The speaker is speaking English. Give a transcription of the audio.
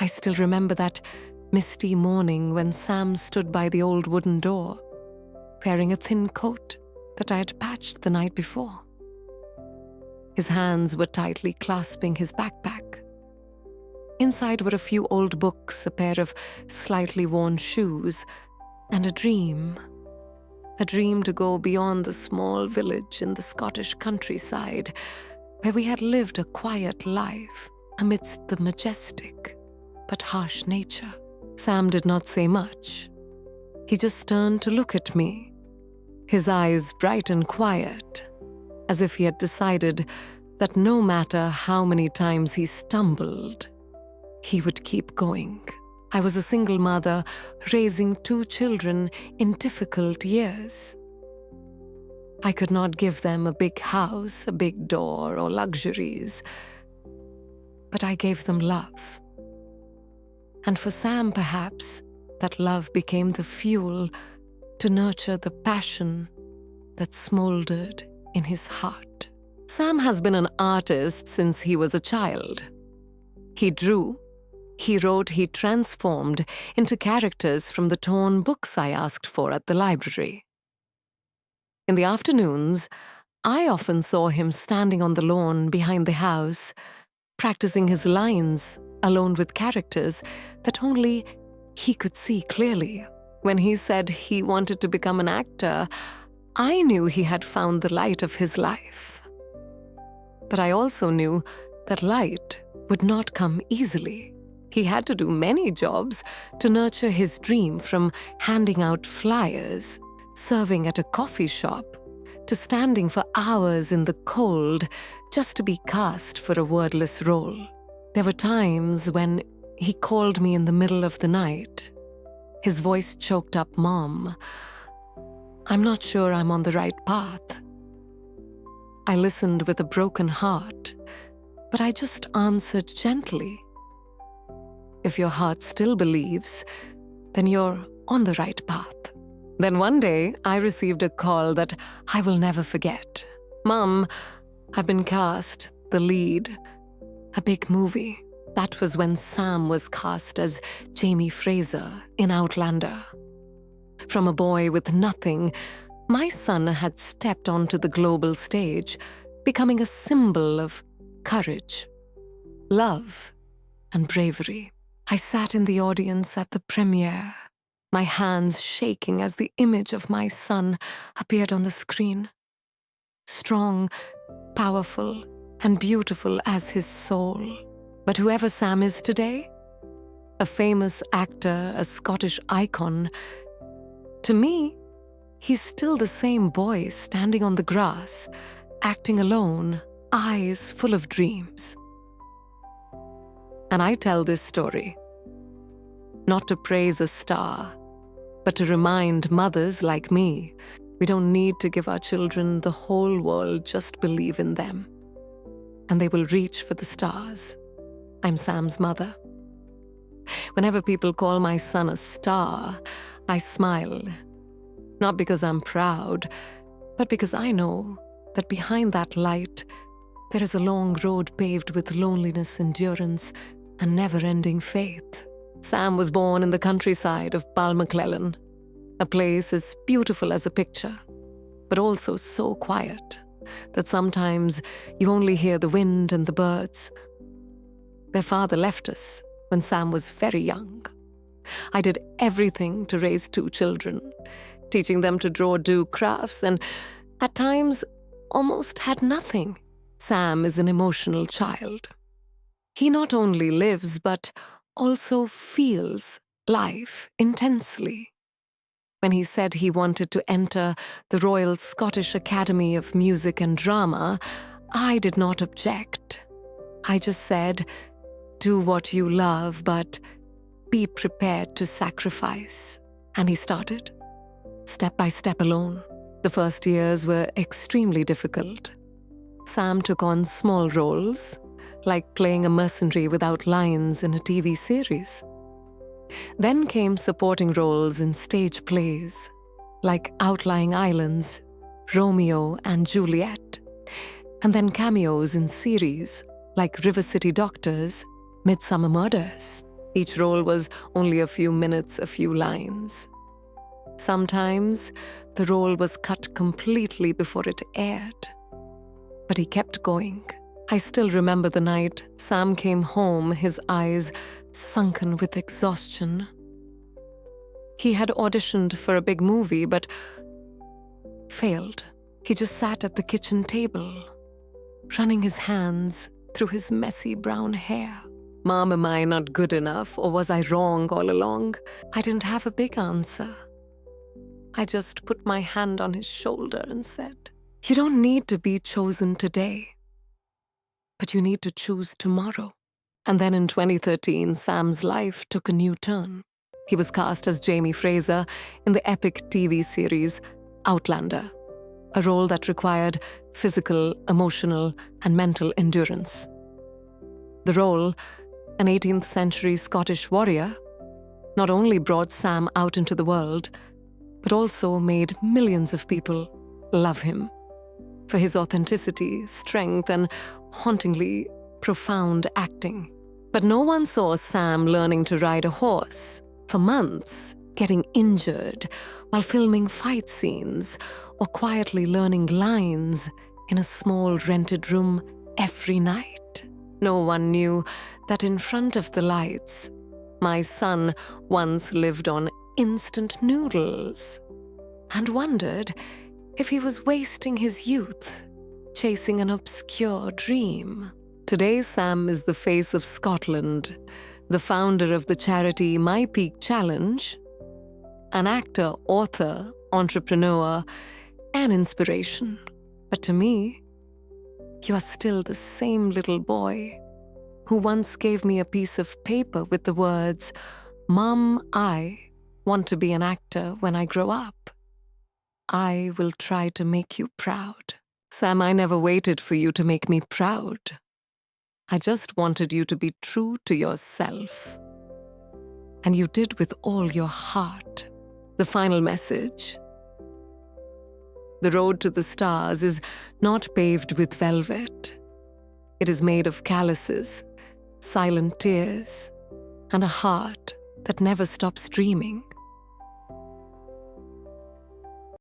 I still remember that misty morning when Sam stood by the old wooden door, wearing a thin coat that I had patched the night before. His hands were tightly clasping his backpack. Inside were a few old books, a pair of slightly worn shoes, and a dream to go beyond the small village in the Scottish countryside, where we had lived a quiet life amidst the majestic but harsh nature. Sam did not say much. He just turned to look at me, his eyes bright and quiet, as if he had decided that no matter how many times he stumbled, he would keep going. I was a single mother raising 2 children in difficult years. I could not give them a big house, a big door, or luxuries, but I gave them love. And for Sam, perhaps, that love became the fuel to nurture the passion that smoldered in his heart. Sam has been an artist since he was a child. He drew, he wrote, he transformed into characters from the torn books I asked for at the library. In the afternoons, I often saw him standing on the lawn behind the house, practicing his lines alone with characters that only he could see clearly. When he said he wanted to become an actor, I knew he had found the light of his life. But I also knew that light would not come easily. He had to do many jobs to nurture his dream, from handing out flyers, serving at a coffee shop, to standing for hours in the cold just to be cast for a wordless role. There were times when he called me in the middle of the night. His voice choked up, "Mom, I'm not sure I'm on the right path." I listened with a broken heart, but I just answered gently, "If your heart still believes, then you're on the right path." Then one day, I received a call that I will never forget. "Mom, I've been cast the lead, a big movie." That was when Sam was cast as Jamie Fraser in Outlander. From a boy with nothing, my son had stepped onto the global stage, becoming a symbol of courage, love, and bravery. I sat in the audience at the premiere, my hands shaking as the image of my son appeared on the screen. Strong, powerful, and beautiful as his soul. But whoever Sam is today, a famous actor, a Scottish icon, to me, he's still the same boy standing on the grass, acting alone, eyes full of dreams. And I tell this story, not to praise a star, but to remind mothers like me, we don't need to give our children the whole world, just believe in them, and they will reach for the stars. I'm Sam's mother. Whenever people call my son a star, I smile, not because I'm proud, but because I know that behind that light, there is a long road paved with loneliness, endurance, and never-ending faith. Sam was born in the countryside of Balmaclellan, a place as beautiful as a picture, but also so quiet that sometimes you only hear the wind and the birds. Their father left us when Sam was very young. I did everything to raise 2 children, teaching them to draw, do crafts, and at times almost had nothing. Sam is an emotional child. He not only lives, but also feels life intensely. When he said he wanted to enter the Royal Scottish Academy of Music and Drama, I did not object. I just said, "Do what you love, but be prepared to sacrifice." And he started, step by step alone. The first years were extremely difficult. Sam took on small roles, like playing a mercenary without lines in a TV series. Then came supporting roles in stage plays, like Outlying Islands, Romeo and Juliet, and then cameos in series, like River City Doctors, Midsummer Murders. Each role was only a few minutes, a few lines. Sometimes the role was cut completely before it aired. But he kept going. I still remember the night Sam came home, his eyes sunken with exhaustion. He had auditioned for a big movie, but failed. He just sat at the kitchen table, running his hands through his messy brown hair. Mom, am I not good enough, or was I wrong all along? I didn't have a big answer. I just put my hand on his shoulder and said, "You don't need to be chosen today, but you need to choose tomorrow." And then in 2013, Sam's life took a new turn. He was cast as Jamie Fraser in the epic TV series Outlander, a role that required physical, emotional, and mental endurance. The role, an 18th century Scottish warrior, not only brought Sam out into the world, but also made millions of people love him for his authenticity, strength, and hauntingly profound acting. But no one saw Sam learning to ride a horse for months, getting injured while filming fight scenes, or quietly learning lines in a small rented room every night. No one knew that in front of the lights, my son once lived on instant noodles and wondered if he was wasting his youth chasing an obscure dream. Today, Sam is the face of Scotland, the founder of the charity My Peak Challenge, an actor, author, entrepreneur, and inspiration. But to me, you are still the same little boy who once gave me a piece of paper with the words, "Mom, I want to be an actor when I grow up. I will try to make you proud." Sam, I never waited for you to make me proud. I just wanted you to be true to yourself. And you did with all your heart. The final message. The road to the stars is not paved with velvet. It is made of calluses, silent tears, and a heart that never stops dreaming.